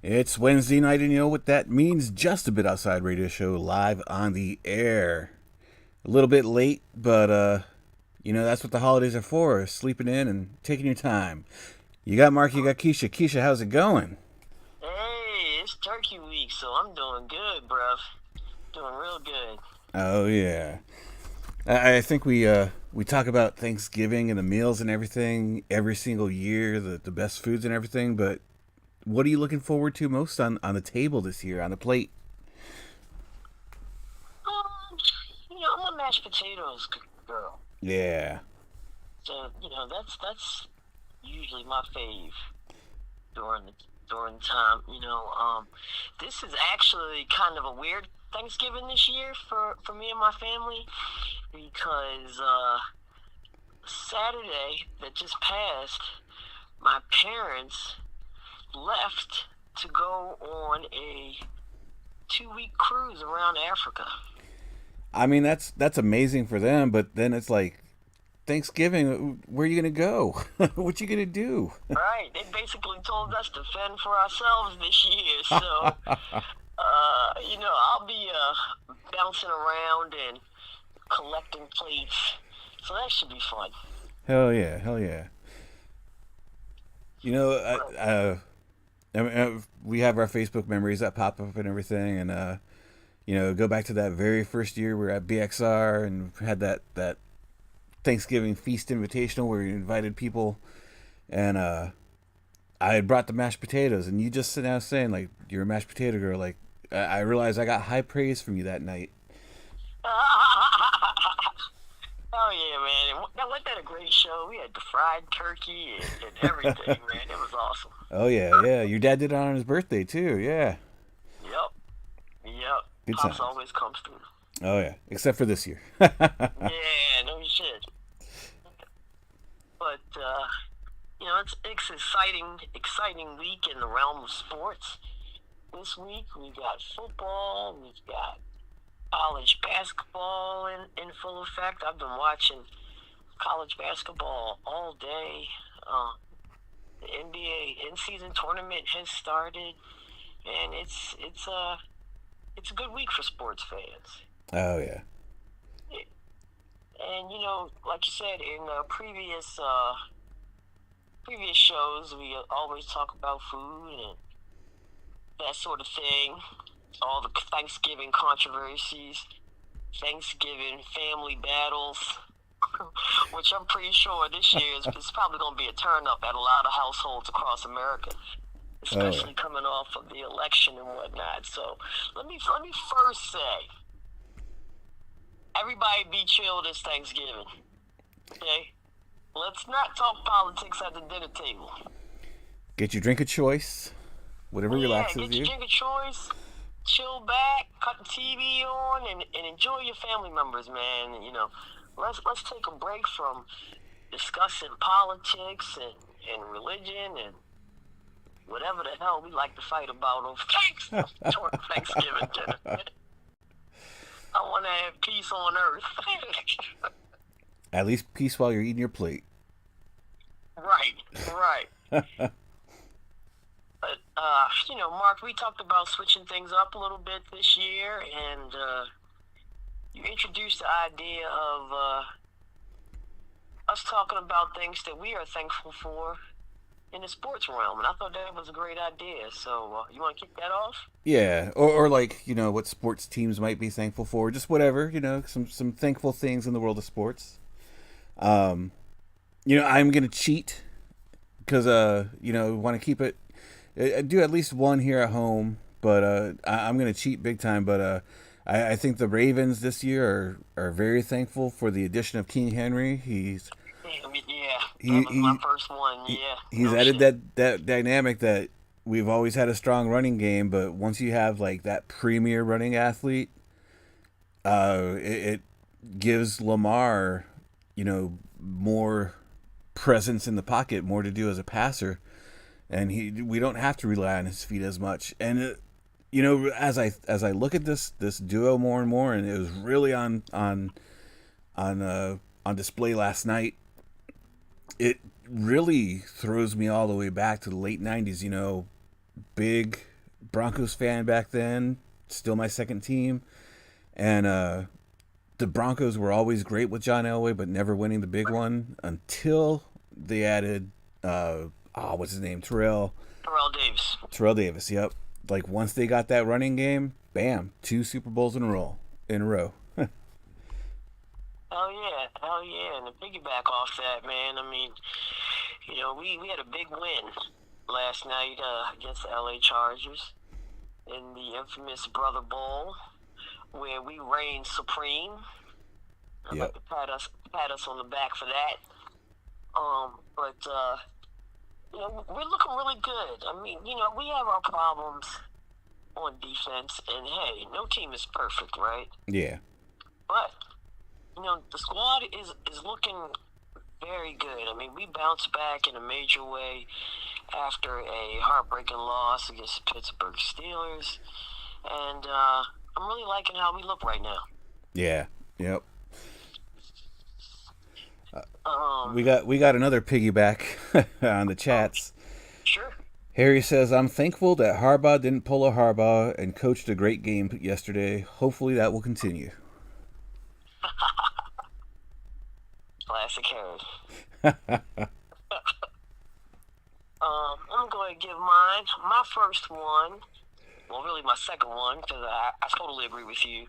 It's Wednesday night, and you know what that means? Just a bit outside radio show live on the air. A little bit late, but that's what the holidays are for: sleeping in and taking your time. You got Mark, you got Keisha. Keisha, how's it going? Hey, it's Turkey Week, so I'm doing good, bruv. Doing real good. Oh yeah, I think we talk about Thanksgiving and the meals and everything every single year, the best foods and everything. But what are you looking forward to most on the table this year, on the plate? Um, I'm a mashed potatoes girl, Yeah, so that's usually my fave during the during the time. This is actually kind of a weird Thanksgiving this year for me and my family because Saturday that just passed, my parents left to go on a 2 week cruise around Africa. I mean that's amazing for them, but then it's like Thanksgiving, where are you gonna go? What you gonna do? Right, they basically told us to fend for ourselves this year. So, I'll be bouncing around and collecting plates. So that should be fun. Hell yeah, hell yeah. You know, But we have our Facebook memories that pop up and everything, and go back to that very first year we were at BXR and had that Thanksgiving feast invitational where we invited people, and I had brought the mashed potatoes, and you just now saying like you're a mashed potato girl. Like I realized I got high praise from you that night. oh yeah, man! Now wasn't that a great show? We had the fried turkey and everything, man. It was awesome. Oh yeah, yeah. Your dad did it on his birthday too. Yeah, Yep, yep. good Pops times. always comes through. Oh yeah, except for this year. Yeah, no shit. But it's exciting week in the realm of sports. This week we got football, we've got college basketball in full effect. I've been watching college basketball all day. The NBA in-season tournament has started, and it's a good week for sports fans. Oh yeah. And like you said in previous shows, we always talk about food and that sort of thing. All the Thanksgiving controversies, Thanksgiving family battles, which I'm pretty sure this year is probably going to be a turn up at a lot of households across America, Oh yeah. especially coming off of the election and whatnot. So let me first say, everybody be chill this Thanksgiving. Okay, let's not talk politics at the dinner table. Get your drink of choice, whatever Yeah, relaxes get your you. drink of choice, chill back, cut the TV on, and enjoy your family members, man. Let's take a break from discussing politics and religion and whatever the hell we like to fight about over during Thanksgiving dinner. I want to have peace on earth. At least peace while you're eating your plate. Right, right. But Mark, we talked about switching things up a little bit this year, and you introduced the idea of us talking about things that we are thankful for in the sports realm, and I thought that was a great idea. So you want to kick that off? Yeah, or like what sports teams might be thankful for, just whatever some thankful things in the world of sports. Um, I'm gonna cheat because want to keep it. I do at least one here at home, but I'm gonna cheat big time. But I think the Ravens this year are very thankful for the addition of King Henry. Yeah, that He was my he, first one. he Yeah, he's no added shit. that dynamic that we've always had a strong running game, but once you have like that premier running athlete, it gives Lamar, more presence in the pocket, more to do as a passer, and we don't have to rely on his feet as much. And as I look at this duo more and more, and it was really on display last night. It really throws me all the way back to the late '90s. Big Broncos fan back then, still my second team. And the Broncos were always great with John Elway, but never winning the big one until they added, what's his name? Terrell Davis. Terrell Davis, yep. Like, once they got that running game, bam, 2 Super Bowls in a row. Hell yeah. And to piggyback off that, man, I mean, we had a big win last night against the LA Chargers in the infamous Brother Bowl, where we reigned supreme. I'd like to pat us on the back for that. We're looking really good. I mean, we have our problems on defense, and hey, no team is perfect, right? Yeah. But the squad is looking very good. I mean, we bounced back in a major way after a heartbreaking loss against the Pittsburgh Steelers, and I'm really liking how we look right now. Yeah. Yep. We got another piggyback on the chats. Sure. Harry says, I'm thankful that Harbaugh didn't pull a Harbaugh and coached a great game yesterday. Hopefully that will continue. Classic Harry. I'm going to give mine. My first one, well, really my second one, because I totally agree with you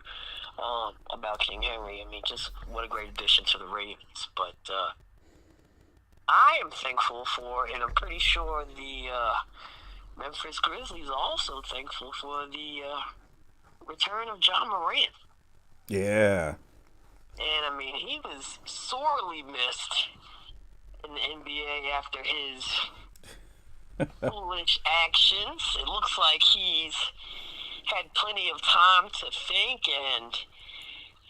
about King Henry. I mean, just what a great addition to the Ravens. But I am thankful for, and I'm pretty sure the Memphis Grizzlies are also thankful for the return of John Morant. Yeah. And, I mean, he was sorely missed in the NBA after his foolish actions. It looks like he's had plenty of time to think, and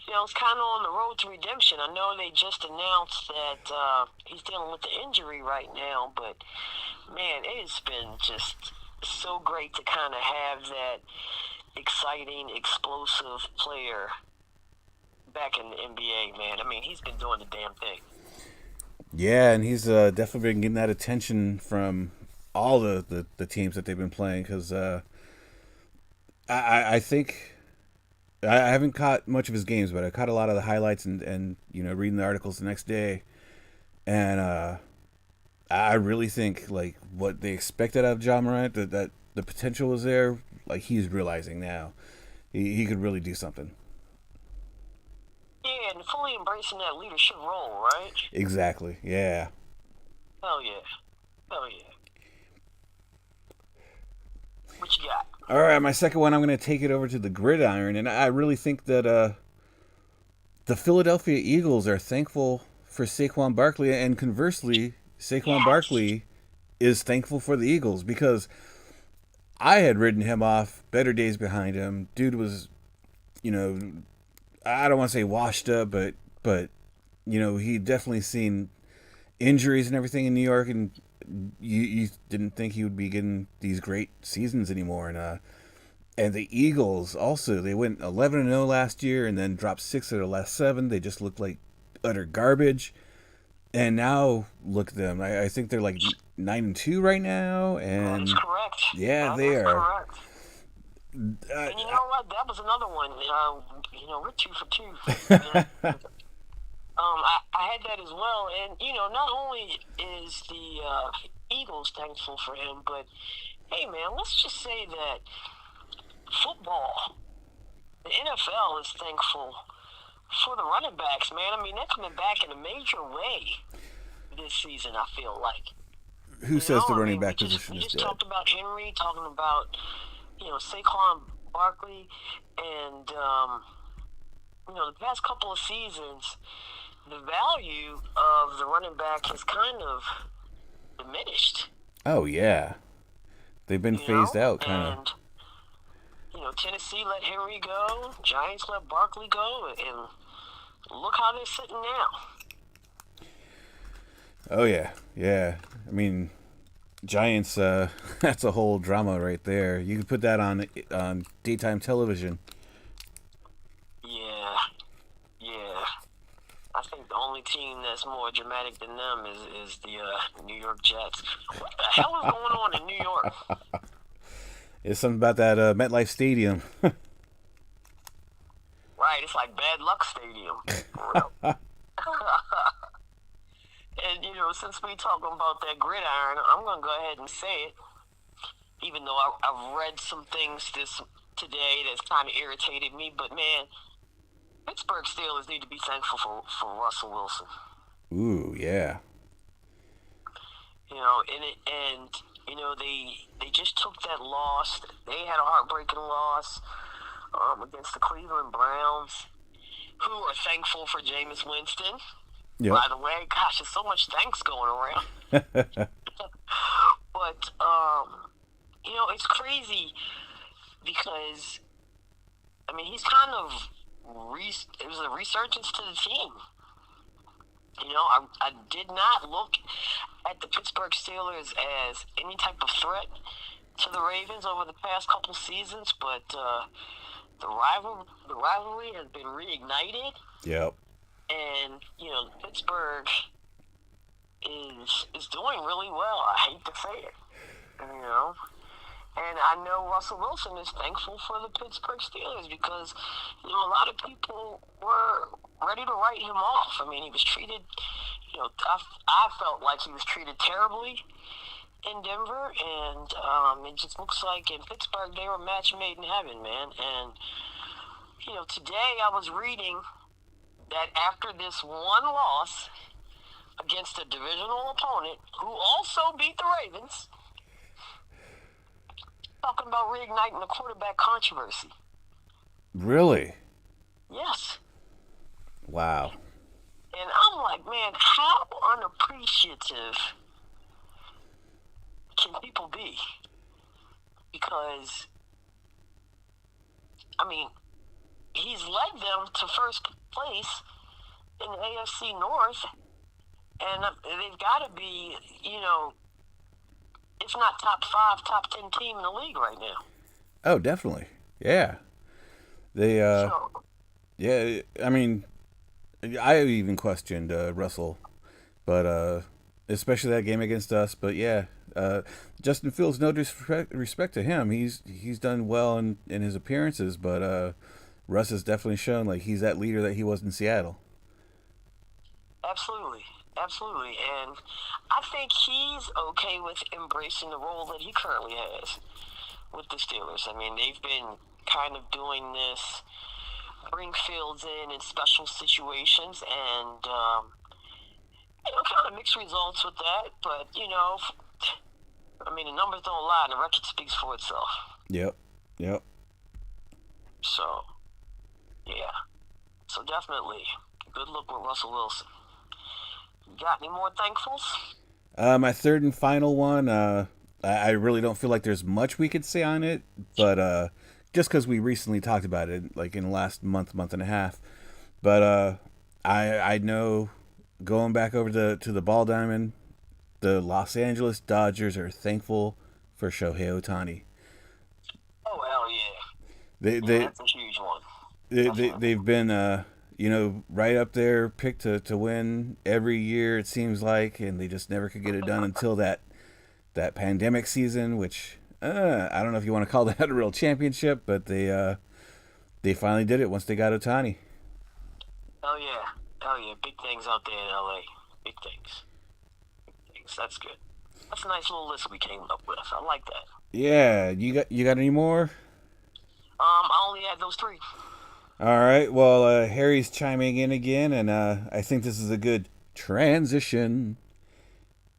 it's kind of on the road to redemption. I know they just announced that he's dealing with the injury right now, but man, it's been just so great to kind of have that exciting, explosive player back in the NBA, man. I mean, he's been doing the damn thing. Yeah, and he's definitely been getting that attention from all the teams that they've been playing, because I think I haven't caught much of his games, but I caught a lot of the highlights and reading the articles the next day, and I really think like what they expected out of John Morant, that the potential was there. Like, he's realizing now he could really do something. Yeah, and fully embracing that leadership role, right? Exactly. Yeah. Hell yeah. What you got? All right, my second one, I'm going to take it over to the gridiron, and I really think that the Philadelphia Eagles are thankful for Saquon Barkley, and conversely, Saquon Barkley is thankful for the Eagles, because I had written him off, better days behind him. Dude was, I don't want to say washed up, but he definitely seen injuries and everything in New York, and you didn't think he would be getting these great seasons anymore. And the Eagles also, they went 11-0 last year and then dropped 6 of their last 7. They just looked like utter garbage. And now look at them. I think they're like 9-2 right now. And that is correct. Yeah, they are. Correct. And you know what? That was another one. We're 2 for 2. I had that as well. And, not only is the Eagles thankful for him, but, hey, man, let's just say that football, the NFL is thankful for the running backs, man. I mean, they're coming back in a major way this season, I feel like. Who says the running back position is dead? We just talked about Henry, talking about, Saquon Barkley, and, the past couple of seasons, the value of the running back has kind of diminished. Oh, yeah. They've been phased out, kind of. And, Tennessee let Henry go, Giants let Barkley go, and look how they're sitting now. Oh, yeah. Yeah. I mean, Giants, that's a whole drama right there. You could put that on daytime television. Yeah. I think the only team that's more dramatic than them is the New York Jets. What the hell is going on in New York? It's something about that MetLife Stadium. Right, it's like bad luck stadium. For real. And since we talking about that gridiron, I'm gonna go ahead and say it. Even though I've read some things today that's kind of irritated me, but man, Pittsburgh Steelers need to be thankful for Russell Wilson. Ooh, yeah. They just took that loss. They had a heartbreaking loss against the Cleveland Browns, who are thankful for Jameis Winston. Yep. By the way, gosh, there's so much thanks going around. But it's crazy because he's kind of it was a resurgence to the team. I did not look at the Pittsburgh Steelers as any type of threat to the Ravens over the past couple seasons, but the rivalry has been reignited. Yep. And Pittsburgh is doing really well. I hate to say it, And I know Russell Wilson is thankful for the Pittsburgh Steelers because a lot of people were ready to write him off. He was treated. I felt like he was treated terribly in Denver, and it just looks like in Pittsburgh they were a match made in heaven, man. And today I was reading that after this one loss against a divisional opponent who also beat the Ravens, talking about reigniting the quarterback controversy. Really? Yes. Wow. And I'm like, man, how unappreciative can people be? Because, he's led them to first place in the AFC North, and they've got to be, if not top 5, top 10 team in the league right now. Oh, definitely. Yeah. They, yeah, I even questioned Russell, but especially that game against us. But yeah, Justin Fields, no disrespect to him, he's done well in his appearances, but Russ has definitely shown like he's that leader that he was in Seattle. Absolutely. And I think he's okay with embracing the role that he currently has with the Steelers. They've been kind of doing this, bring Fields in special situations, and kind of mixed results with that. But the numbers don't lie, and the record speaks for itself. Yep. So, yeah. So definitely, good look with Russell Wilson. Got any more thankfuls? My third and final one. I really don't feel like there's much we could say on it, but just because we recently talked about it, like in the last month and a half. But I know going back over to the ball diamond, the Los Angeles Dodgers are thankful for Shohei Ohtani. Oh hell yeah! That's a huge one. They've been right up there, picked to win every year it seems like, and they just never could get it done until that pandemic season, which I don't know if you want to call that a real championship, but they finally did it once they got Ohtani. Hell yeah! Big things out there in LA. Big things. That's good. That's a nice little list we came up with. I like that. Yeah, you got any more? I only had those 3. All right. Well, Harry's chiming in again, and I think this is a good transition.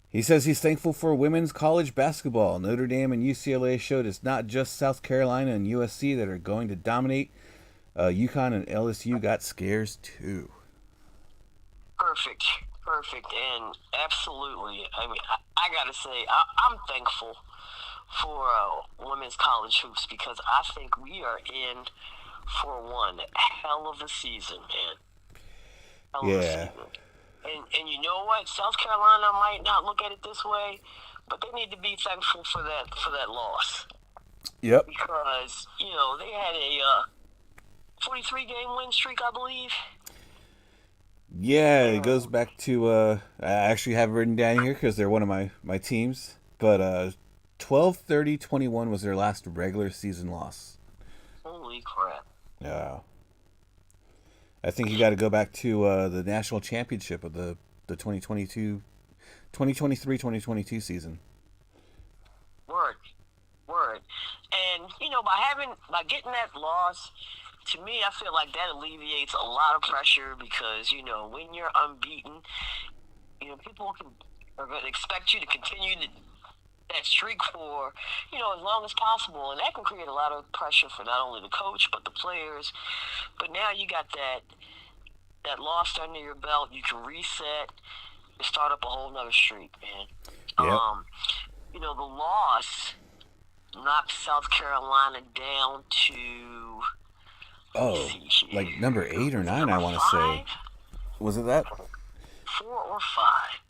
He says he's thankful for women's college basketball. Notre Dame and UCLA showed it's not just South Carolina and USC that are going to dominate. UConn and LSU got scares too. Perfect, and absolutely. I gotta say, I'm thankful for women's college hoops because I think we are in for one hell of a season, man. Hell of a season. And you know what? South Carolina might not look at it this way, but they need to be thankful for that loss. Yep. Because they had a 43-game win streak, I believe. Yeah, it goes back to I actually have it written down here because they're one of my teams, but 12-30-21 was their last regular season loss. Holy crap. Yeah. I think you got to go back to the national championship of the 2023-2022 season. Word. And, by getting that loss, to me, I feel like that alleviates a lot of pressure because, when you're unbeaten, people are going to expect you to continue that streak for, as long as possible. And that can create a lot of pressure for not only the coach, but the players. But now you got that loss under your belt. You can reset and start up a whole nother streak, man. Yep. The loss knocked South Carolina down to... like number 8 or 9, I want to say. Was it that? 4 or 5.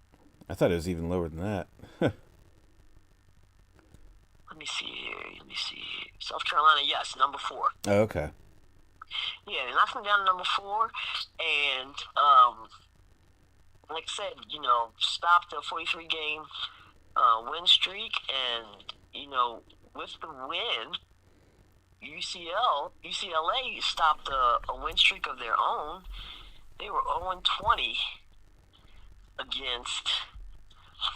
I thought it was even lower than that. Let me see here. South Carolina, yes, number 4. Oh, okay. Yeah, they knocked them down to number 4, and like I said, stopped a 43-game win streak, and with the win, UCLA stopped a win streak of their own. They were 0-20 against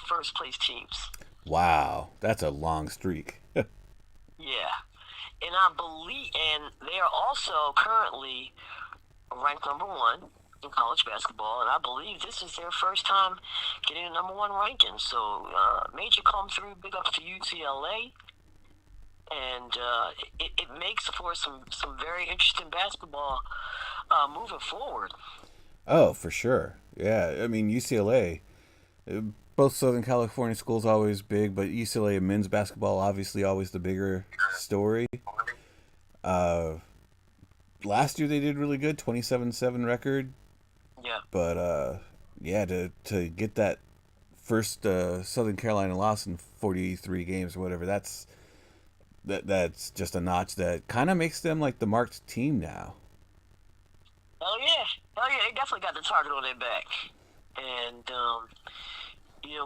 first place teams. Wow, that's a long streak. Yeah. And I believe, and they are also currently ranked number 1 in college basketball, and I believe this is their first time getting a number 1 ranking. So, major come through, big ups to UCLA, and it makes for some very interesting basketball moving forward. Oh, for sure. Yeah, I mean, UCLA, both Southern California schools always big, but UCLA men's basketball obviously always the bigger story. Last year they did really good, 27-7 record. Yeah. But to get that first Southern Carolina loss in 43 games or whatever, that's just a notch that kind of makes them like the marked team now. Hell yeah, they definitely got the target on their back, and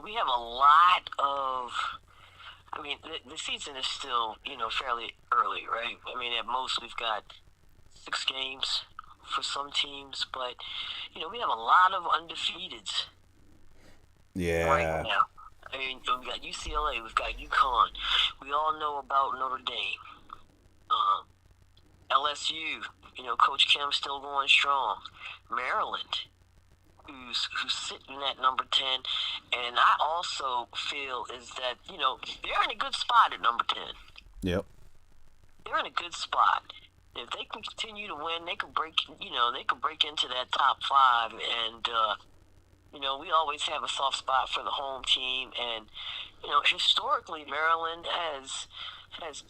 we have a lot of. I mean, the season is still fairly early, right? I mean, at most we've got 6 games for some teams, but we have a lot of undefeateds. Yeah. Right now, I mean, we've got UCLA, we've got UConn. We all know about Notre Dame, LSU. Coach Kim's still going strong. Maryland, who's sitting at number 10, and I also feel is that they're in a good spot at number 10. Yep. They're in a good spot. If they can continue to win, they can break. They can break into that top 5, and we always have a soft spot for the home team, and historically Maryland has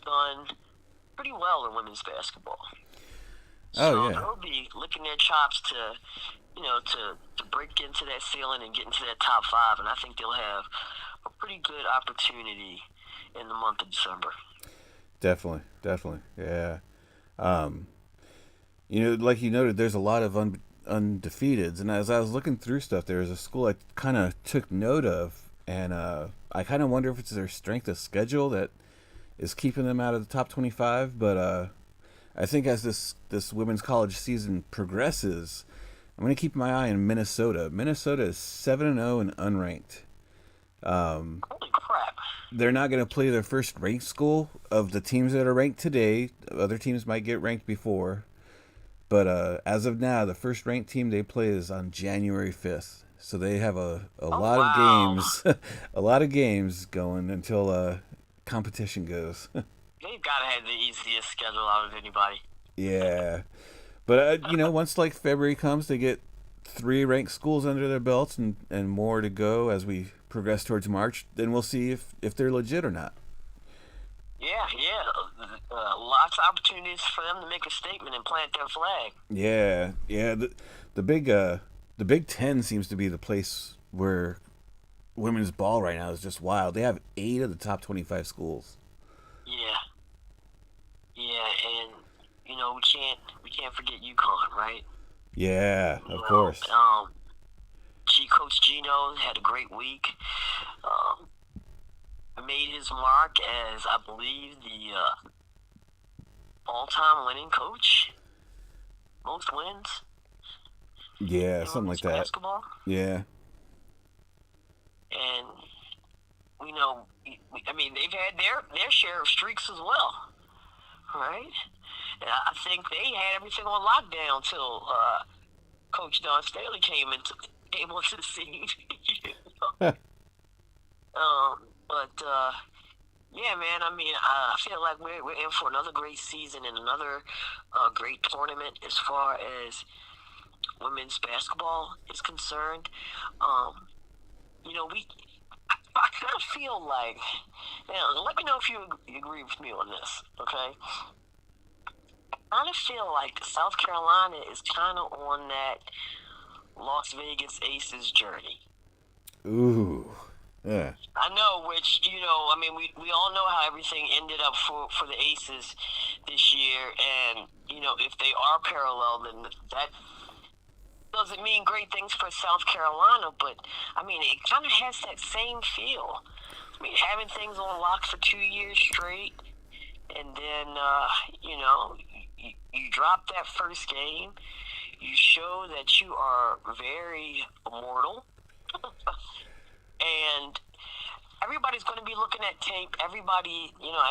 done pretty well in women's basketball. So they'll be licking their chops to break into that ceiling and get into that top 5, and I think they'll have a pretty good opportunity in the month of December. Definitely, yeah. Like you noted, there's a lot of undefeateds, and as I was looking through stuff, there was a school I kind of took note of, and I kind of wonder if it's their strength of schedule that is keeping them out of the top 25, but I think as this women's college season progresses, I'm going to keep my eye on Minnesota. Minnesota is 7-0 and unranked. Holy crap. They're not going to play their first ranked school of the teams that are ranked today. Other teams might get ranked before. But as of now, the first ranked team they play is on January 5th. So they have a lot of games, a lot of games going until competition goes. They've got to have the easiest schedule out of anybody. Yeah. But, once like February comes, they get 3 ranked schools under their belts and more to go as we progress towards March. Then we'll see if they're legit or not. Yeah. Lots of opportunities for them to make a statement and plant their flag. Yeah. The Big Ten seems to be the place where women's ball right now is just wild. They have 8 of the top 25 schools. Yeah, and we can't forget UConn, right? Yeah, of course. Coach Gino had a great week. made his mark as, I believe, the all-time winning coach, most wins Yeah, in something women's like that. basketball. Yeah. And we know, I mean, they've had their share of streaks as well, right? And I think they had everything on lockdown till Coach Don Staley came onto the scene. You know? But yeah, man. I mean, I feel like we're in for another great season and another great tournament as far as women's basketball is concerned. Um, you know, I kind of feel like, now, let me know if you agree with me on this, okay? I kind of feel like South Carolina is kind of on that Las Vegas Aces journey. Ooh. Yeah. I know, which, you know, I mean, we all know how everything ended up for the Aces this year, and, you know, if they are parallel, then that doesn't mean great things for South Carolina, but, I mean, it kind of has that same feel. I mean, having things on lock for 2 years straight, and then, you know, you drop that first game, you show that you are very immortal, and everybody's going to be looking at tape. Everybody, you know,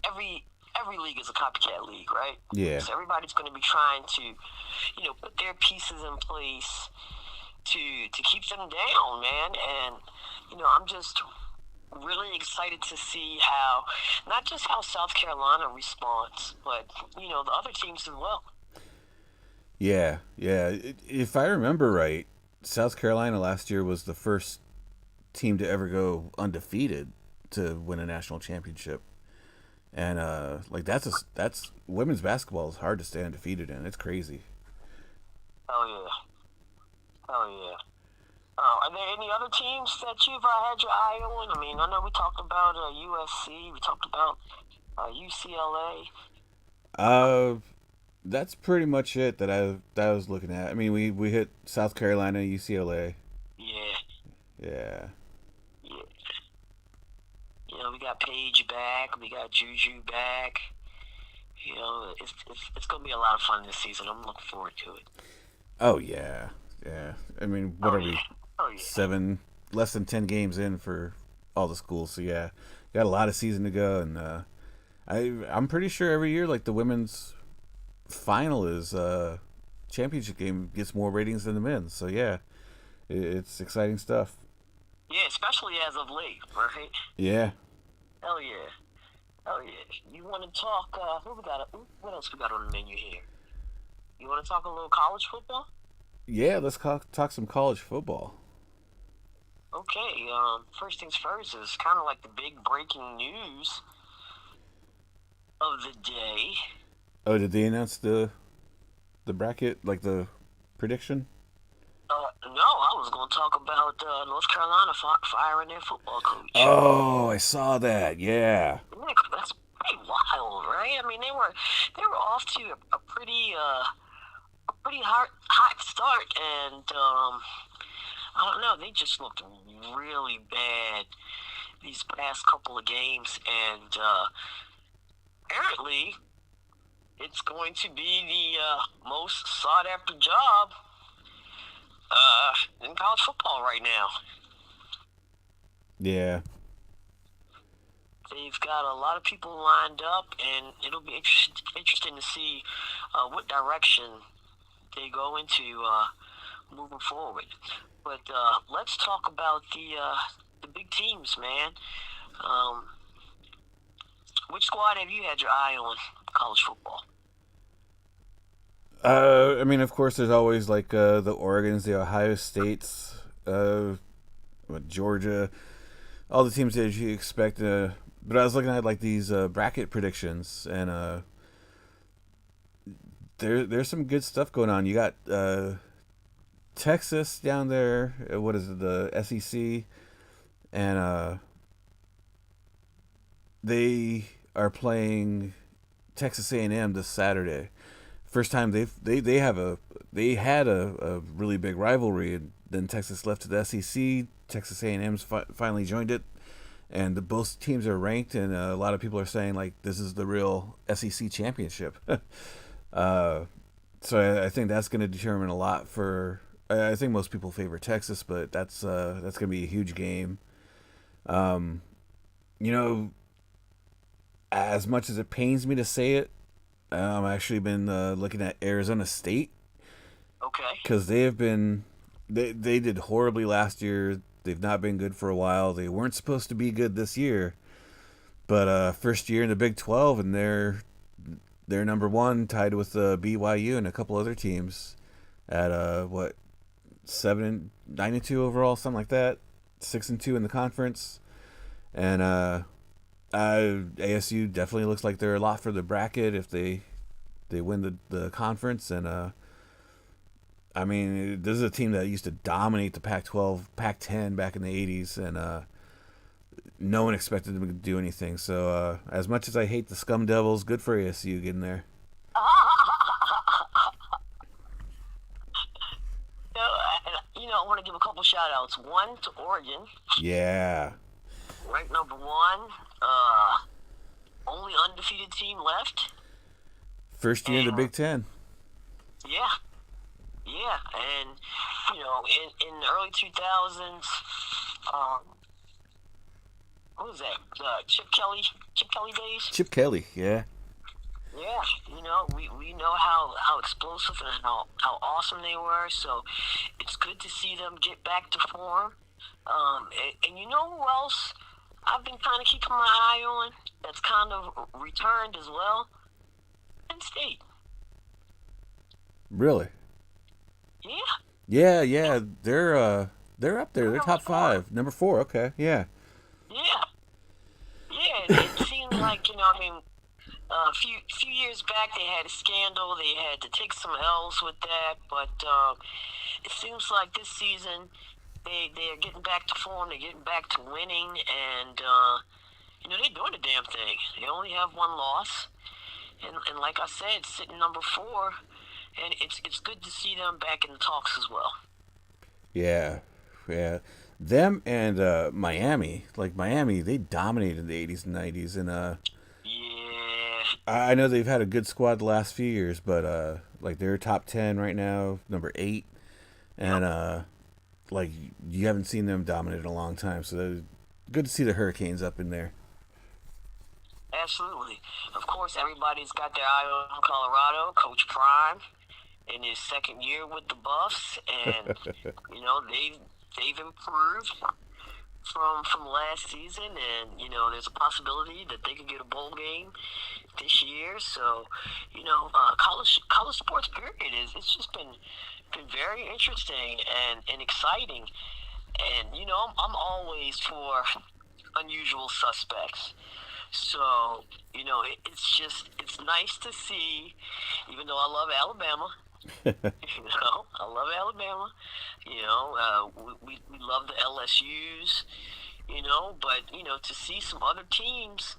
every league is a copycat league, right? Yeah. So everybody's going to be trying to, you know, put their pieces in place to keep them down, man. And you know, I'm just really excited to see how, not just how South Carolina responds, but you know, the other teams as well. Yeah. Yeah. If I remember right, South Carolina last year was the first team to ever go undefeated to win a national championship. And like that's women's basketball is hard to stay undefeated in. It's crazy. Oh yeah, oh yeah. Are there any other teams that you've had your eye on? I mean, I know we talked about USC, we talked about UCLA. Uh, that's pretty much it that I was looking at. I mean, we hit South Carolina, UCLA. Yeah, Yeah. yeah. You know, we got Paige back, we got Juju back. You know, it's gonna be a lot of fun this season. I'm looking forward to it. Oh yeah. Yeah. I mean, what Oh are we? yeah, oh yeah. 7 less than 10 games in for all the schools. So yeah, got a lot of season to go and I'm pretty sure every year like the women's final is championship game gets more ratings than the men's. So yeah, it's exciting stuff. Yeah, especially as of late, right? Yeah. Hell yeah. Oh yeah. You want to talk? Who we got? What else we got on the menu here? You want to talk a little college football? Yeah, let's talk some college football. Okay. First things first is kind of like the big breaking news of the day. Oh, did they announce the bracket, like the prediction? No, I was going to talk about North Carolina firing their football coach. Oh, I saw that. Yeah. That's pretty wild, right? I mean, they were off to a pretty hot start, and I don't know, they just looked really bad these past couple of games, and apparently it's going to be the most sought after job in college football right now. Yeah. They've got a lot of people lined up, and it'll be interesting to see what direction they go into moving forward. But let's talk about the big teams, man. Um, which squad have you had your eye on in college football? I mean, of course, there's always like the Oregons, the Ohio States, Georgia, all the teams that you expect. But I was looking at like these bracket predictions, and there's some good stuff going on. You got Texas down there. What is it? The SEC, and they are playing Texas A&M this Saturday. First time they had a really big rivalry, and then Texas left to the SEC. Texas A&M's finally joined it, and both teams are ranked, and a lot of people are saying like this is the real SEC championship. uh, so I think that's going to determine a lot for. I think most people favor Texas, but that's going to be a huge game. Um, you know, as much as it pains me to say it, I've actually been looking at Arizona State Okay. because they did horribly last year. They've not been good for a while. They weren't supposed to be good this year, but first year in the Big 12, and they're number one, tied with BYU and a couple other teams at what 9-2 overall, something like that, 6-2 in the conference, and ASU definitely looks like they're a lot for the bracket if they win the conference. And I mean, this is a team that used to dominate the Pac-12, Pac-10 back in the 80s, and no one expected them to do anything. So as much as I hate the Scum Devils, good for ASU getting there. I want to give a couple shout outs. One to Oregon. Yeah. Ranked number one. Only undefeated team left. First year in the Big Ten. Yeah. Yeah. And, in the early 2000s, what was that? Chip Kelly days? Chip Kelly, yeah. Yeah, we know how explosive and how awesome they were, so it's good to see them get back to form. And you know who else I've been kind of keeping my eye on that's kind of returned as well? Penn State. Really? Yeah. Yeah. They're up there. They're top 5. Number 4, okay, yeah. Yeah, it seems like, a few years back, they had a scandal. They had to take some L's with that, but it seems like this season they're getting back to form. They're getting back to winning, and they're doing the damn thing. They only have one loss, and like I said, sitting number 4, and it's good to see them back in the talks as well. Yeah. Them and Miami, they dominated in the 80s and 90s, and I know they've had a good squad the last few years, but they're top 10 right now, number 8, and you haven't seen them dominate in a long time, so good to see the Hurricanes up in there. Absolutely. Of course, everybody's got their eye on Colorado. Coach Prime in his second year with the Buffs, and they've improved from last season, and there's a possibility that they could get a bowl game this year. So college sports period it's just been very interesting and exciting, and I'm always for unusual suspects. So it's nice to see, even though I love Alabama. I love Alabama. We love the LSUs. But to see some other teams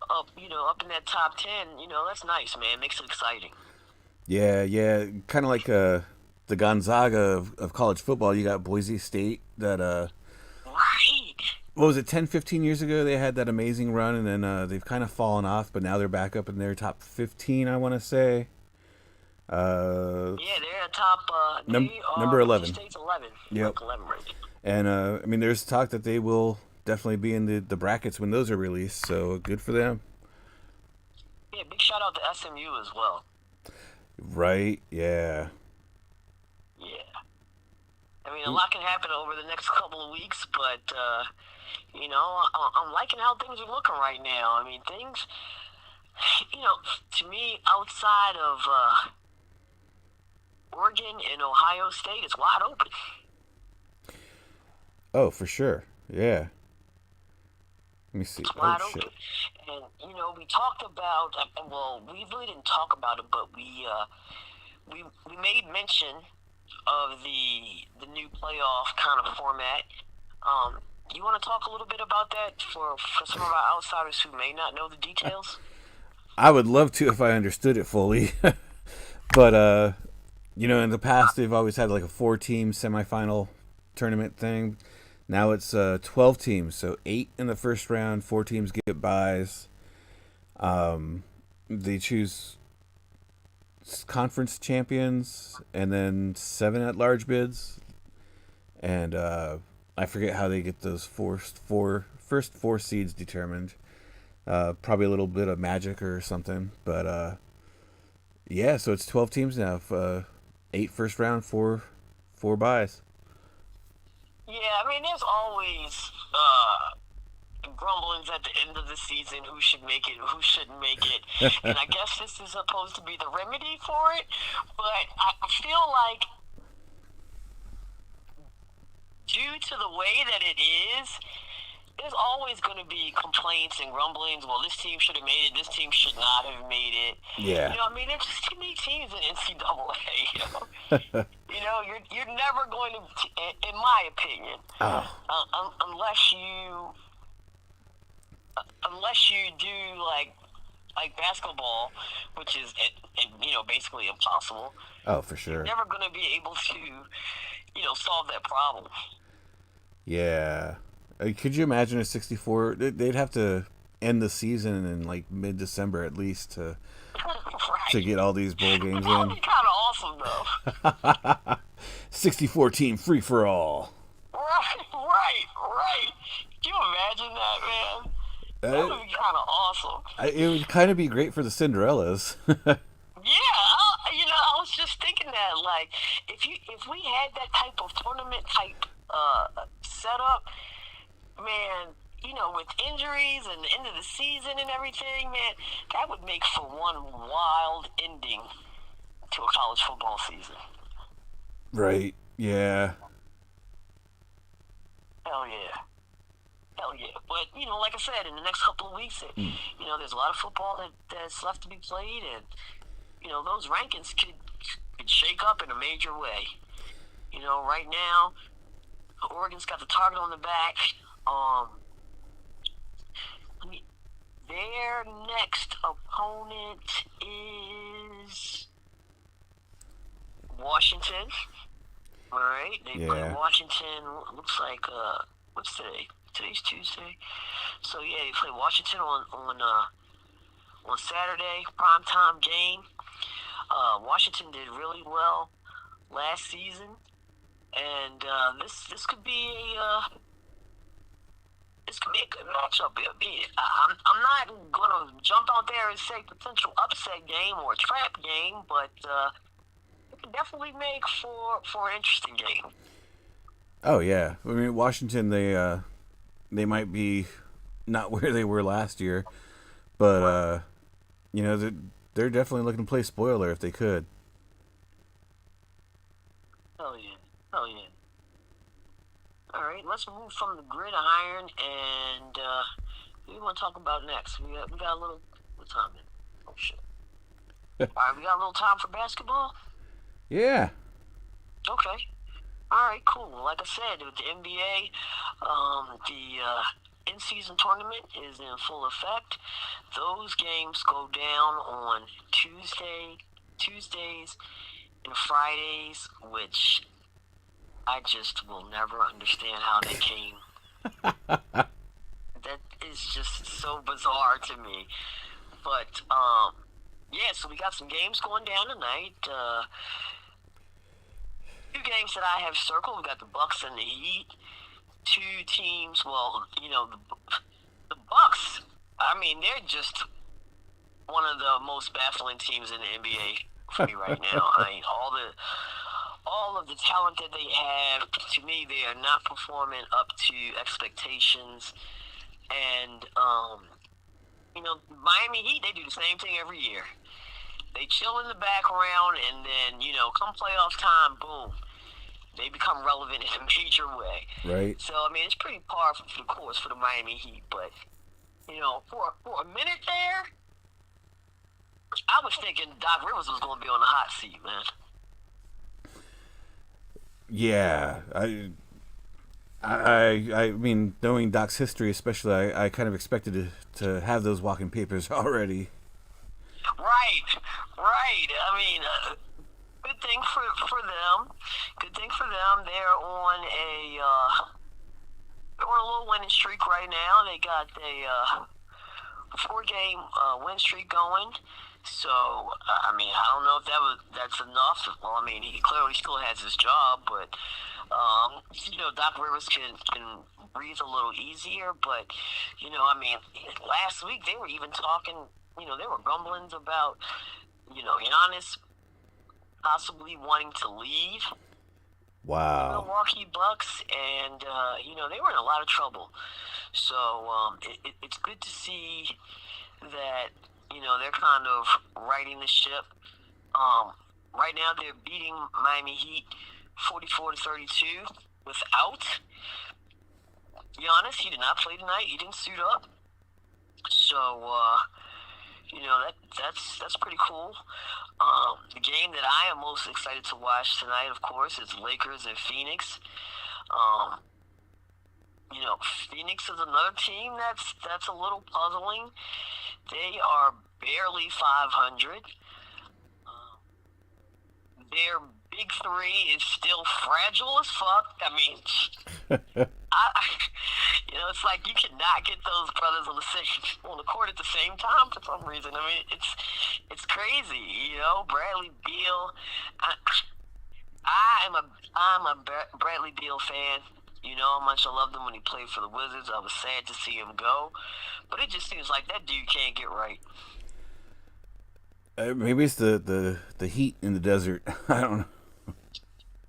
up in that top 10, that's nice, man. Makes it exciting. Yeah, kind of like the Gonzaga of college football. You got Boise State that right. What was it, 10, 15 years ago they had that amazing run, and then they've kind of fallen off, but now they're back up in their top 15, I want to say. They're a top number 11. State's 11. Yep. 11 rating. And there's talk that they will definitely be in the brackets when those are released. So good for them. Yeah, big shout out to SMU as well. Right? Yeah. I mean, a lot can happen over the next couple of weeks, but I'm liking how things are looking right now. I mean, things, to me, outside of Oregon and Ohio State, it's wide open. Oh, for sure. Yeah. Let me see. It's wide open. And, we talked about, we really didn't talk about it, but we made mention of the new playoff kind of format. You want to talk a little bit about that for some of our outsiders who may not know the details? I would love to if I understood it fully. But, in the past, they've always had like a 4-team semifinal tournament thing. Now it's 12 teams, so 8 in the first round, 4 teams get byes. They choose conference champions and then 7 at-large bids. And I forget how they get those first four seeds determined. Probably a little bit of magic or something. But yeah, so it's 12 teams now. 8 first round, 4 byes. Yeah, I mean, there's always grumblings at the end of the season who should make it, who shouldn't make it. And I guess this is supposed to be the remedy for it. But I feel like due to the way that it is, there's always going to be complaints and grumblings. Well, this team should have made it. This team should not have made it. Yeah. You know, I mean, there's just too many teams in NCAA. You know, you're never going to, in my opinion, unless you do like basketball, which is basically impossible. Oh, for sure. You're never going to be able to, solve that problem. Yeah. Could you imagine a 64? They'd have to end the season in like mid-December at least to Right. to get all these bowl games That would in. be kind of awesome, though. 64 team free for all. Right. Can you imagine that, man? That would be kind of awesome. It would kind of be great for the Cinderellas. Yeah, I was just thinking that, like, if we had that type of tournament type setup, man, with injuries and the end of the season and everything, man, that would make for one wild ending to a college football season. Right. Yeah. Hell yeah. But, like I said, in the next couple of weeks, there's a lot of football that's left to be played, and, those rankings could shake up in a major way. Right now, Oregon's got the target on the back. Their next opponent is Washington. All right, they play Washington. Looks like what's today? Today's Tuesday. So yeah, they play Washington on Saturday, primetime game. Washington did really well last season, and this could be a good matchup. I'm not gonna jump out there and say potential upset game or trap game, but it could definitely make for an interesting game. Oh yeah. I mean, Washington, they might be not where they were last year, but they're definitely looking to play spoiler if they could. Hell yeah. All right, let's move from the gridiron, and what do you want to talk about next? We got a little time in. Oh shit! All right, we got a little time for basketball. Yeah. Okay. All right, cool. Like I said, with the NBA, the in-season tournament is in full effect. Those games go down on Tuesdays, and Fridays, which I just will never understand how they came. That is just so bizarre to me. But yeah, so we got some games going down tonight. Two games that I have circled. We got the Bucks and the Heat. Two teams. Well, the Bucks. I mean, they're just one of the most baffling teams in the NBA for me right now. I mean, all of the talent that they have, to me, they are not performing up to expectations. And Miami Heat, they do the same thing every year. They chill in the background, and then, come playoff time, boom, they become relevant in a major way. Right. So, I mean, it's pretty par for the course for the Miami Heat. But, for a minute there, I was thinking Doc Rivers was going to be on the hot seat, man. Yeah. I mean, knowing Doc's history, especially, I kind of expected to have those walking papers already. Right. I mean, good thing for them. Good thing for them. They're on they're on a little winning streak right now. They got a 4-game win streak going. So I mean, I don't know if that's enough. Well, I mean, he clearly still has his job, but Doc Rivers can breathe a little easier. But I mean, last week they were even talking. There were rumblings about Giannis possibly wanting to leave the Wow. Milwaukee Bucks, and they were in a lot of trouble. So it's good to see that they're kind of righting the ship. Right now they're beating Miami Heat 44-32 without Giannis. He did not play tonight. He didn't suit up. So that's pretty cool. The game that I am most excited to watch tonight, of course, is Lakers and Phoenix. Phoenix is another team that's a little puzzling. They are barely 500. Their big three is still fragile as fuck. I mean, it's like you cannot get those brothers on the court at the same time for some reason. I mean, it's crazy. Bradley Beal. I'm a Bradley Beal fan. You know how much I loved him when he played for the Wizards. I was sad to see him go, but it just seems like that dude can't get right. Maybe it's the heat in the desert. I don't know.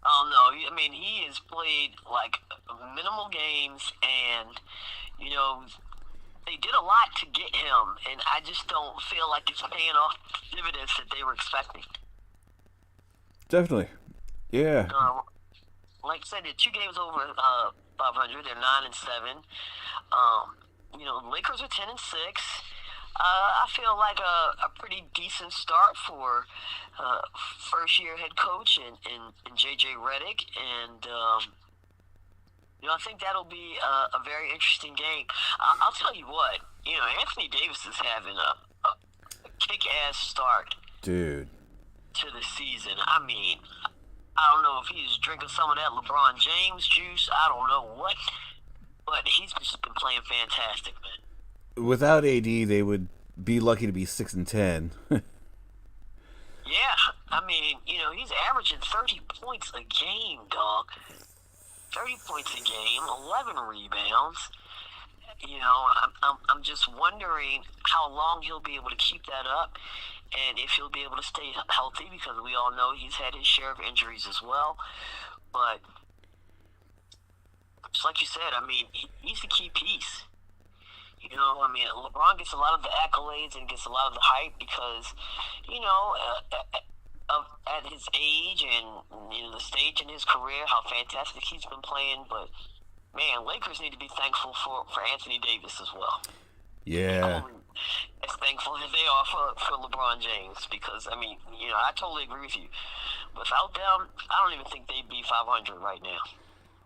Oh no! I mean, he has played like minimal games, and they did a lot to get him, and I just don't feel like it's paying off dividends that they were expecting. Definitely. Yeah. Like I said, they're 2 games over 500. They're 9-7. Lakers are 10-6. I feel like a pretty decent start for first-year head coach and JJ Redick, and I think that'll be a very interesting game. I'll tell you what, Anthony Davis is having a kick-ass start, dude, to the season. I mean, I don't know if he's drinking some of that LeBron James juice. I don't know what, but he's just been playing fantastic, man. Without AD, they would be lucky to be 6-10. Yeah, I mean, he's averaging 30 points a game, dog. 30 points a game, 11 rebounds. I'm just wondering how long he'll be able to keep that up, and if he'll be able to stay healthy, because we all know he's had his share of injuries as well. But just like you said, I mean, he's the key piece. LeBron gets a lot of the accolades and gets a lot of the hype because, at his age and the stage in his career, how fantastic he's been playing. But man, Lakers need to be thankful for Anthony Davis as well. Yeah. As thankful as they are for LeBron James, because I mean, I totally agree with you. Without them, I don't even think they'd be 500 right now.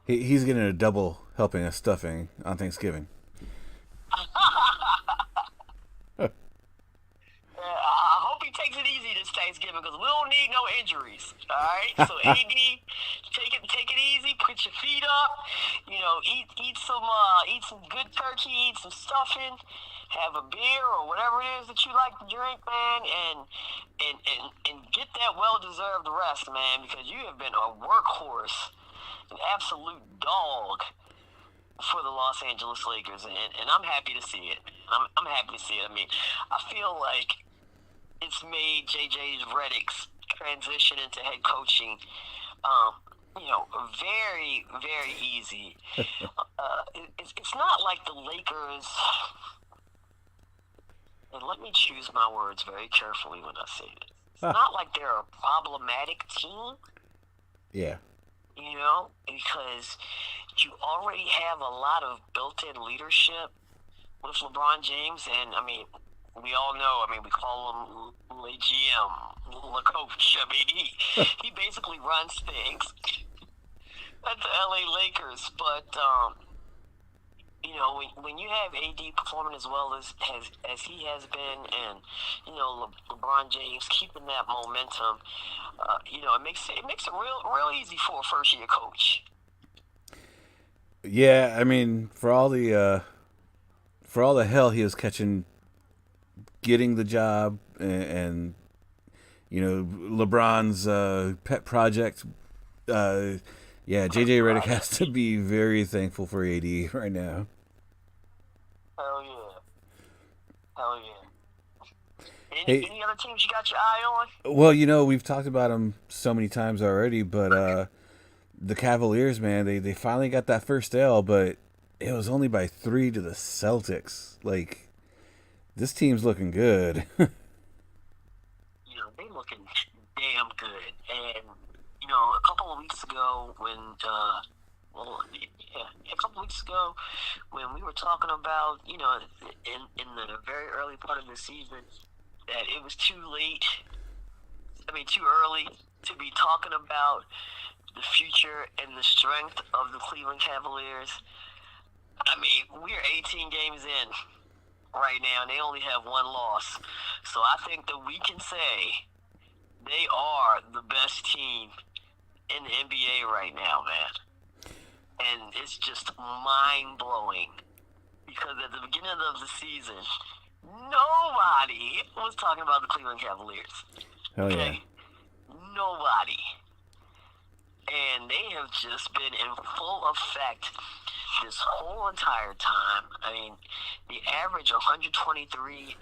He's getting a double helping of stuffing on Thanksgiving. I hope he takes it easy this Thanksgiving, because we don't need no injuries. All right, so AD, take it easy. Put your feet up. Eat some good turkey. Eat some stuffing. Have a beer or whatever it is that you like to drink, man, and get that well-deserved rest, man, because you have been a workhorse, an absolute dog for the Los Angeles Lakers, and I'm happy to see it. I'm happy to see it. I mean, I feel like it's made JJ Redick's transition into head coaching, very, very easy. It's not like the Lakers, and let me choose my words very carefully when I say this. It's not like they're a problematic team. Yeah. Because you already have a lot of built-in leadership with LeBron James, and I mean, we all know. I mean, we call him Le GM, Le Coach. I mean, he basically runs things at the LA Lakers. But when you have AD performing as well as he has been, and LeBron James keeping that momentum, it makes it real easy for a first year coach. Yeah, I mean, for all the hell he was catching, getting the job, and you know LeBron's pet project. Uh, yeah, JJ Redick has to be very thankful for AD right now. Hell yeah. Hell yeah. Hey, Any other teams you got your eye on? well, you know we've talked about them so many times already, but the Cavaliers, man, they finally got that first L, but it was only by 3 to the Celtics. Like this team's looking good. They looking damn good. And a couple of weeks ago when a couple of weeks ago when we were talking about in the very early part of the season that it was too late. I mean, too early to be talking about the future and the strength of the Cleveland Cavaliers. I mean, we're 18 games in right now, and they only have one loss. So I think that we can say they are the best team in the NBA right now, man. And it's just mind-blowing because at the beginning of the season, nobody was talking about the Cleveland Cavaliers. Hell yeah. Nobody. And they have just been in full effect this whole entire time. I mean, they average 123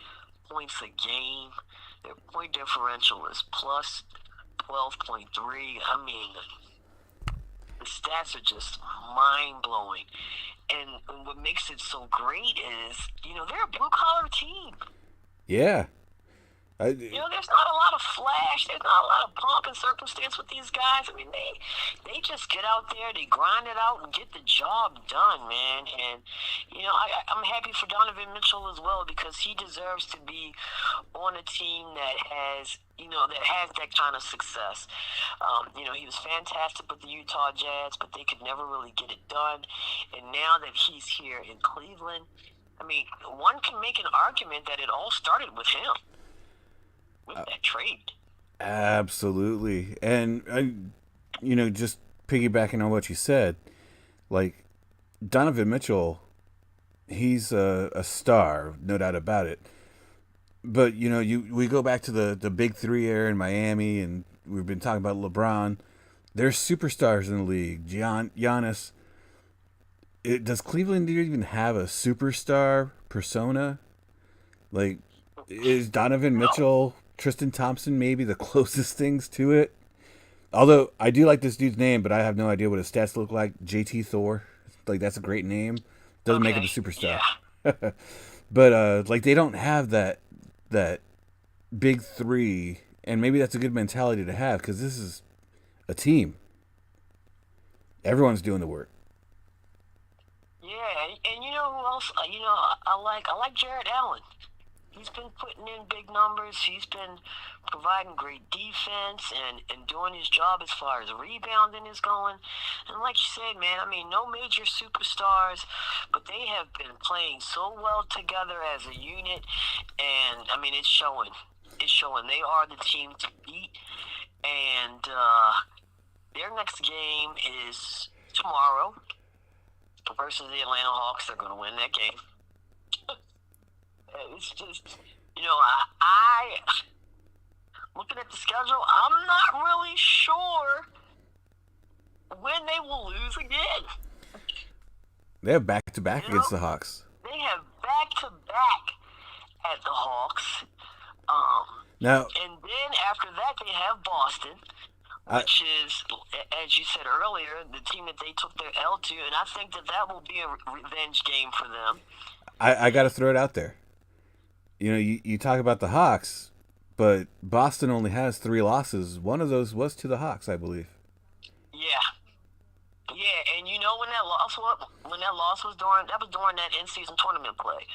points a game. Their point differential is plus 12.3. I mean, the stats are just mind-blowing. And what makes it so great is, they're a blue-collar team. Yeah. There's not a lot of flash. There's not a lot of pomp and circumstance with these guys. I mean, they just get out there, they grind it out, and get the job done, man. And I'm happy for Donovan Mitchell as well because he deserves to be on a team that has that kind of success. He was fantastic with the Utah Jazz, but they could never really get it done. And now that he's here in Cleveland, I mean, one can make an argument that it all started with him. With that trade. Absolutely. And, just piggybacking on what you said, like, Donovan Mitchell, he's a star, no doubt about it. But, we go back to the big three era in Miami, and we've been talking about LeBron. There's superstars in the league. Giannis. Does Cleveland even have a superstar persona? Like, is Donovan Mitchell, Tristan Thompson maybe the closest things to it? Although I do like this dude's name, but I have no idea what his stats look like. JT Thor, like that's a great name. Doesn't make him a superstar. Yeah. But like they don't have that big three, and maybe that's a good mentality to have because this is a team. Everyone's doing the work. Yeah, and you know who else? I like Jared Allen. He's been putting in big numbers. He's been providing great defense and doing his job as far as rebounding is going. And like you said, man, I mean, no major superstars, but they have been playing so well together as a unit. And, I mean, it's showing. It's showing. They are the team to beat. And their next game is tomorrow versus the Atlanta Hawks. They're going to win that game. It's just, I looking at the schedule, I'm not really sure when they will lose again. They have back-to-back against the Hawks. They have back-to-back at the Hawks. Now, and then after that, they have Boston, which is, as you said earlier, the team that they took their L to, and I think that will be a revenge game for them. I got to throw it out there. You talk about the Hawks, but Boston only has 3 losses. One of those was to the Hawks, I believe. Yeah, and when that loss was during that in-season tournament play,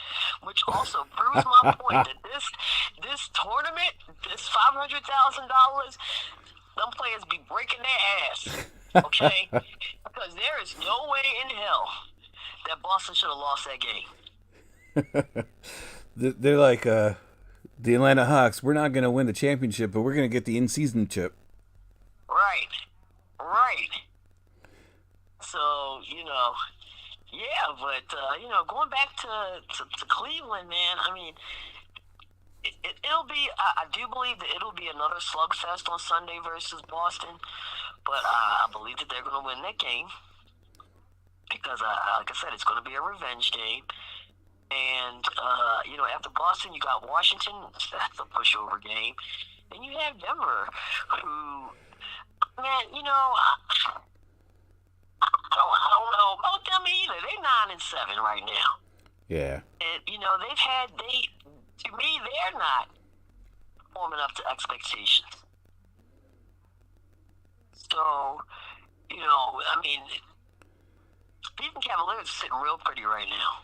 which also proves my point that this tournament, this $500,000, them players be breaking their ass, okay? Because there is no way in hell that Boston should have lost that game. They're like the Atlanta Hawks. We're not going to win the championship, but we're going to get the in-season chip. Right. So, Yeah, but going back to Cleveland, man. I mean, it'll be. I do believe that it'll be another slugfest on Sunday versus Boston, but I believe that they're going to win that game because, like I said, it's going to be a revenge game. And after Boston, you got Washington. That's a pushover game. Then you have Denver, who, man, I don't know about them either. They're 9-7 right now. Yeah. And to me, they're not performing up to expectations. So, I mean, Cleveland Cavaliers are sitting real pretty right now.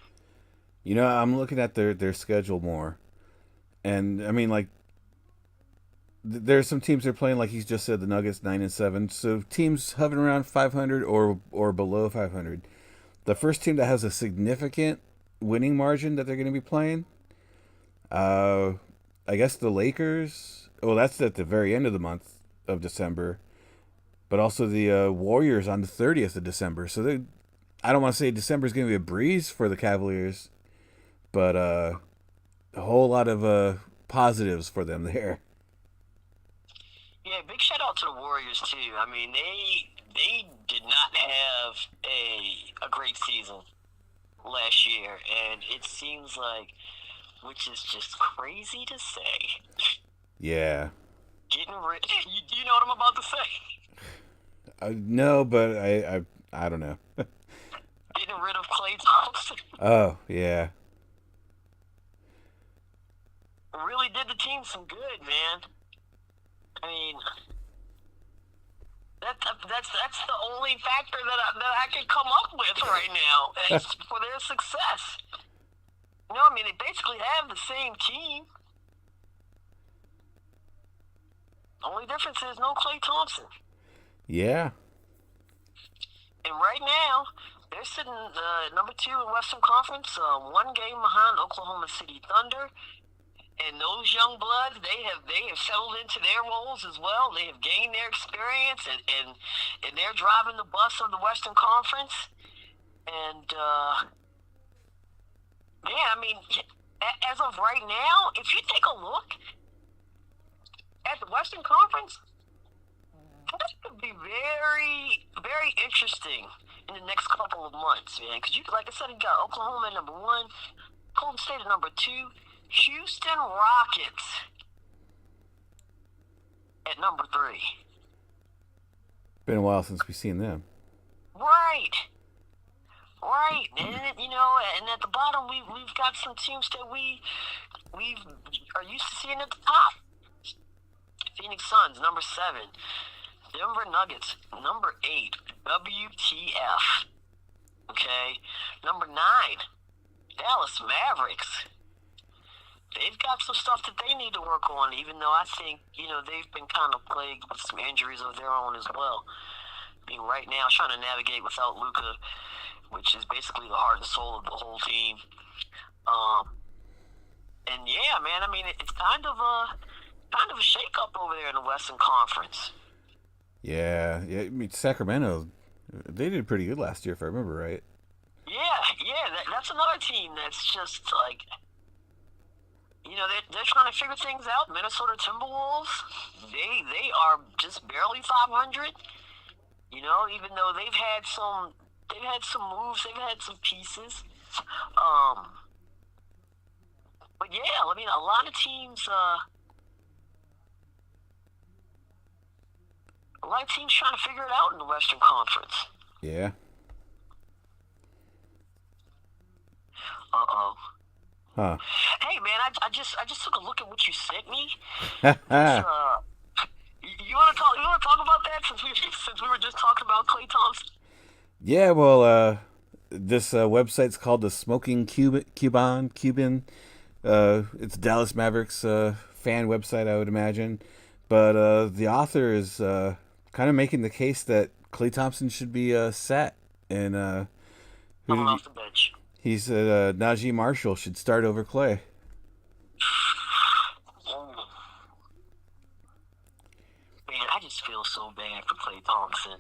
I'm looking at their schedule more, and I mean, like, there's some teams they're playing, like he's just said, the Nuggets 9-7. So teams hovering around 500 or below 500. The first team that has a significant winning margin that they're going to be playing, I guess the Lakers. Well, that's at the very end of the month of December, but also the Warriors on the 30th of December. So I don't want to say December is going to be a breeze for the Cavaliers, but a whole lot of positives for them there. Yeah, big shout out to the Warriors too. I mean, they did not have a great season last year, and it seems like, which is just crazy to say, Yeah. getting rid. You know what I'm about to say? No, but I don't know. Getting rid of Klay Thompson Oh yeah. really did the team some good, man. I mean, that's the only factor that I can come up with right now for their success. I mean, they basically have the same team. Only difference is no Klay Thompson. Yeah. And right now, they're sitting number 2 in Western Conference, one game behind Oklahoma City Thunder. And those young bloods, they have settled into their roles as well. They have gained their experience, and they're driving the bus of the Western Conference. And I mean, as of right now, if you take a look at the Western Conference, that could be very, very interesting in the next couple of months, man. Because like I said, you got Oklahoma at number 1, Golden State at number 2, Houston Rockets at number 3. Been a while since we've seen them. Right. And and at the bottom we've got some teams that we are used to seeing at the top. Phoenix Suns, number 7. Denver Nuggets, number 8. WTF. Okay. Number 9. Dallas Mavericks. They've got some stuff that they need to work on, even though I think, they've been kind of plagued with some injuries of their own as well. I mean, right now, trying to navigate without Luka, which is basically the heart and soul of the whole team. And yeah, man, I mean, it's kind of a shake-up over there in the Western Conference. Yeah. I mean, Sacramento, they did pretty good last year, if I remember right. Yeah, that's another team that's just like, they're trying to figure things out. Minnesota Timberwolves, they are just barely 500. Even though they've had some moves, they've had some pieces. But yeah, I mean, a lot of teams trying to figure it out in the Western Conference. Yeah. Uh-oh. Huh. Hey man, I just took a look at what you sent me. You want to talk about that since we were just talking about Klay Thompson? Yeah, well, this website's called the Smoking Cuban. It's Dallas Mavericks fan website, I would imagine. But the author is kind of making the case that Klay Thompson should be sat. And coming off the bench. He said Najee Marshall should start over Klay. Man, I just feel so bad for Klay Thompson.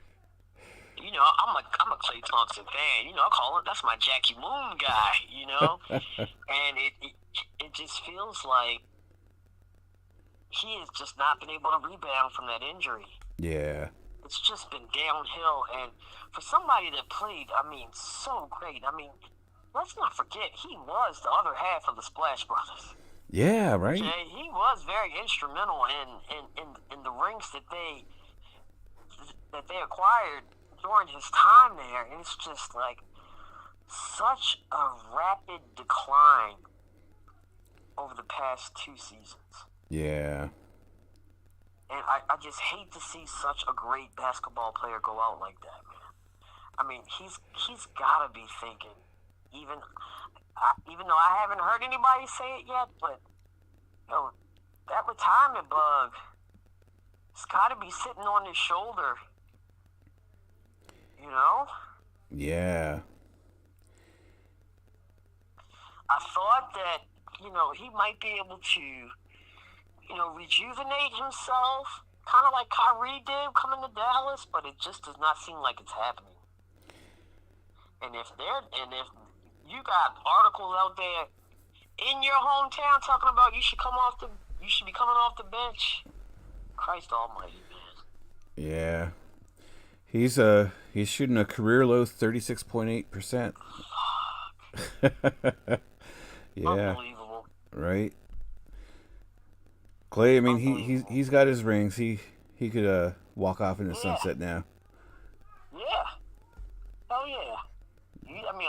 I'm a Klay Thompson fan. I call it, that's my Jackie Moon guy. And it just feels like he has just not been able to rebound from that injury. Yeah. It's just been downhill, and for somebody that played, so great. Let's not forget, he was the other half of the Splash Brothers. Yeah, right. Okay? He was very instrumental in the rings that they acquired during his time there, and it's just like such a rapid decline over the past 2 seasons. Yeah. And I just hate to see such a great basketball player go out like that, man. He's got to be thinking, even though I haven't heard anybody say it yet, but that retirement bug, it's got to be sitting on his shoulder. Yeah. I thought that, he might be able to, rejuvenate himself, kind of like Kyrie did coming to Dallas, but it just does not seem like it's happening. And if you got articles out there in your hometown talking about you should be coming off the bench, Christ Almighty, man. Yeah. He's shooting a career low 36.8%. Yeah. Unbelievable. Right. Klay, he's got his rings. He could walk off in the sunset now. Yeah. Hell yeah.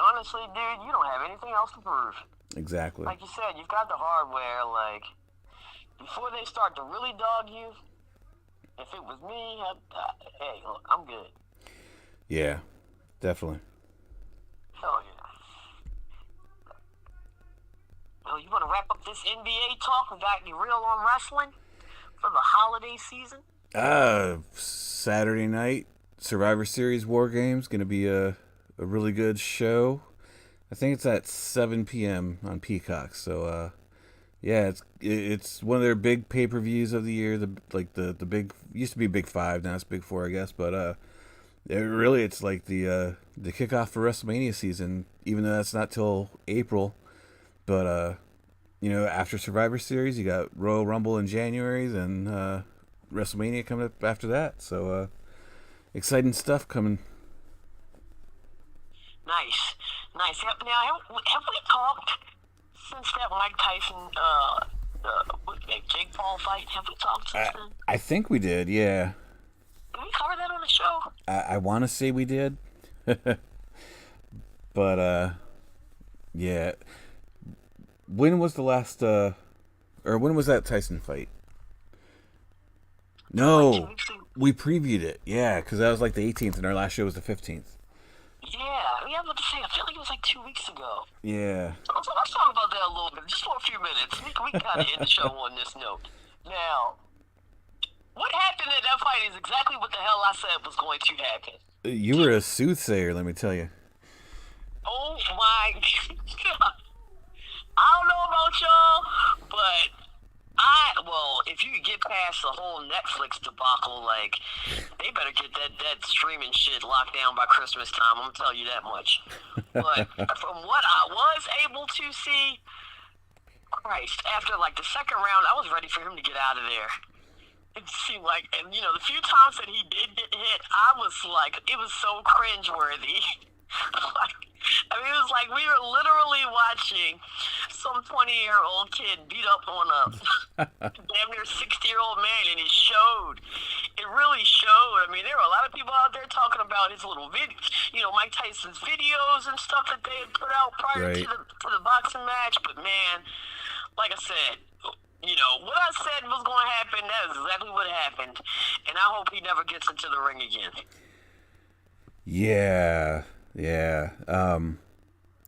Honestly, dude, you don't have anything else to prove. Exactly. Like you said, you've got the hardware. Like, before they start to really dog you, if it was me, hey, look, I'm good. Yeah, definitely. Hell yeah. Well, you want to wrap up this NBA talk? We got you real on wrestling for the holiday season? Saturday night, Survivor Series War Games, going to be a really good show. I think it's at 7 p.m. on Peacock. So, yeah, it's one of their big pay-per-views of the year. The big, used to be Big 5, now it's Big 4, I guess. But it's like the kickoff for WrestleMania season, even though that's not till April. But after Survivor Series, you got Royal Rumble in January, then WrestleMania coming up after that. So exciting stuff coming. Nice. Now, have we talked since that Mike Tyson Jake Paul fight? Have we talked since then? I think we did, yeah. Did we cover that on the show? I want to say we did. But, yeah. When was the last, or when was that Tyson fight? No, we previewed it, yeah, because that was like the 18th, and our last show was the 15th. Yeah, I was about to say, I feel like it was like 2 weeks ago. Yeah. So let's talk about that a little bit, just for a few minutes. We can kind of end the show on this note. Now, what happened in that fight is exactly what the hell I said was going to happen. You were a soothsayer, let me tell you. Oh my God. I don't know about y'all, but if you get past the whole Netflix debacle, like, they better get that streaming shit locked down by Christmas time. I'm gonna tell you that much. But from what I was able to see, Christ, after like the second round, I was ready for him to get out of there. It seemed like, and the few times that he did get hit, I was like, it was so cringeworthy. It was like we were literally watching some 20-year-old kid beat up on a damn near 60-year-old man, and it showed. It really showed. There were a lot of people out there talking about his little Mike Tyson's videos and stuff that they had put out prior to the boxing match. But man, like I said, what I said was going to happen, that is exactly what happened. And I hope he never gets into the ring again. Yeah.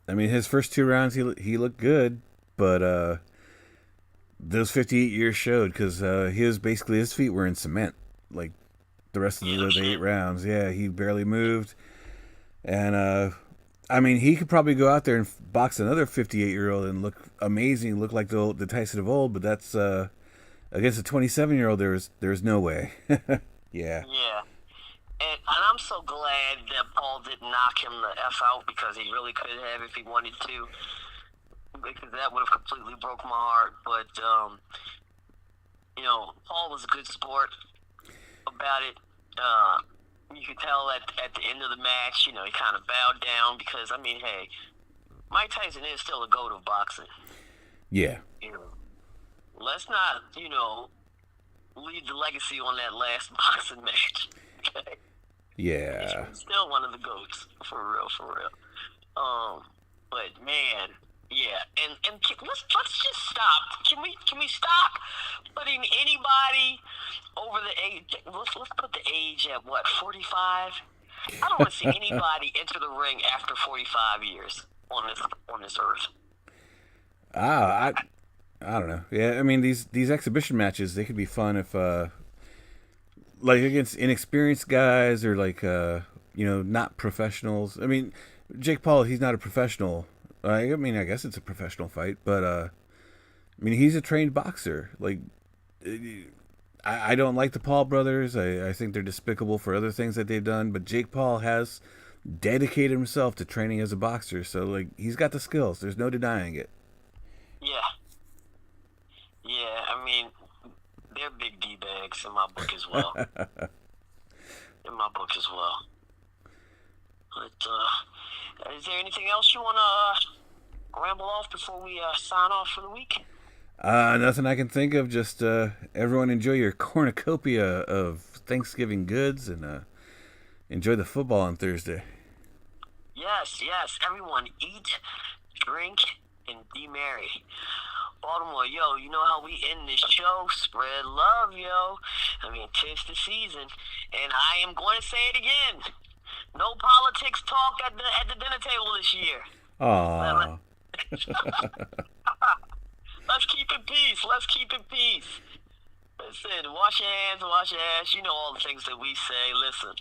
His first 2 rounds, he looked good, but those 58 years showed, because his feet were in cement, like the rest of the 8 rounds. Yeah, he barely moved. And, he could probably go out there and box another 58-year-old and look amazing, look like the Tyson of old, but that's, against a 27-year-old, there's no way. Yeah. Yeah. And I'm I'm so glad that Paul didn't knock him the F out because he really could have if he wanted to. Because that would have completely broke my heart. But, Paul was a good sport about it. You could tell at the end of the match, he kind of bowed down because, hey, Mike Tyson is still a GOAT of boxing. Yeah. Let's not, leave the legacy on that last boxing match. Okay? Yeah. He's still one of the GOATs, for real. But man, yeah, and let's just stop. Can we stop putting anybody over the age? Let's put the age at what, 45? I don't want to see anybody enter the ring after 45 years on this earth. I don't know. Yeah, these exhibition matches, they could be fun if like against inexperienced guys or like not professionals. Jake Paul, he's not a professional. I guess it's a professional fight, but he's a trained boxer. Like, I don't like the Paul brothers. I think they're despicable for other things that they've done. But Jake Paul has dedicated himself to training as a boxer, so like he's got the skills. There's no denying it. Yeah, they're big D bags in my book as well. But is there anything else you want to ramble off before we sign off for the week? Nothing I can think of. Just everyone enjoy your cornucopia of Thanksgiving goods and enjoy the football on Thursday. Yes. Everyone eat, drink, and be merry. Baltimore, yo, you know how we end this show? Spread love, yo. 'Tis the season, and I am going to say it again. No politics talk at the dinner table this year. Aww. Let's keep it peace. Listen, wash your hands, wash your ass. You know all the things that we say. Listen,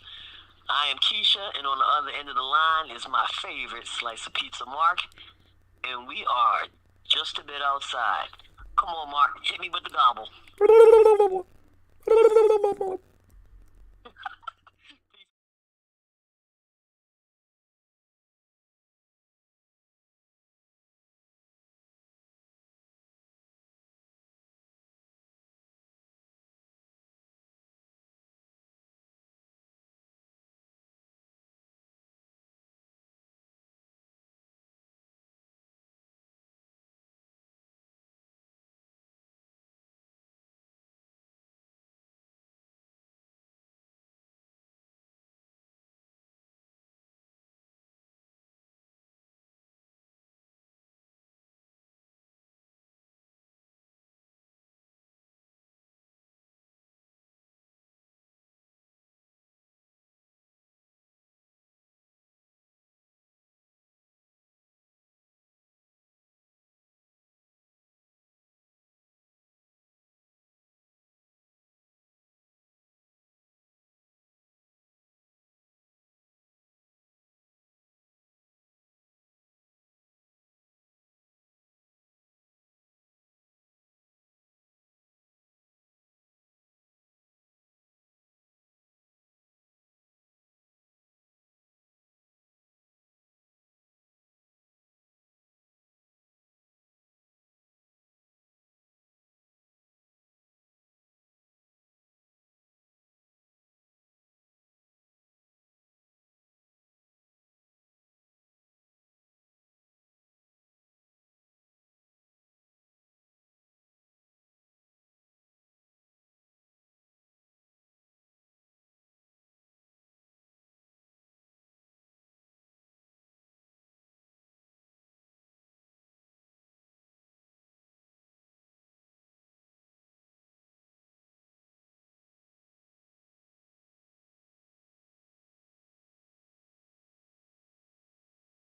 I am Keisha, and on the other end of the line is my favorite slice of pizza, Mark. And we are just a bit outside. Come on, Mark, hit me with the gobble.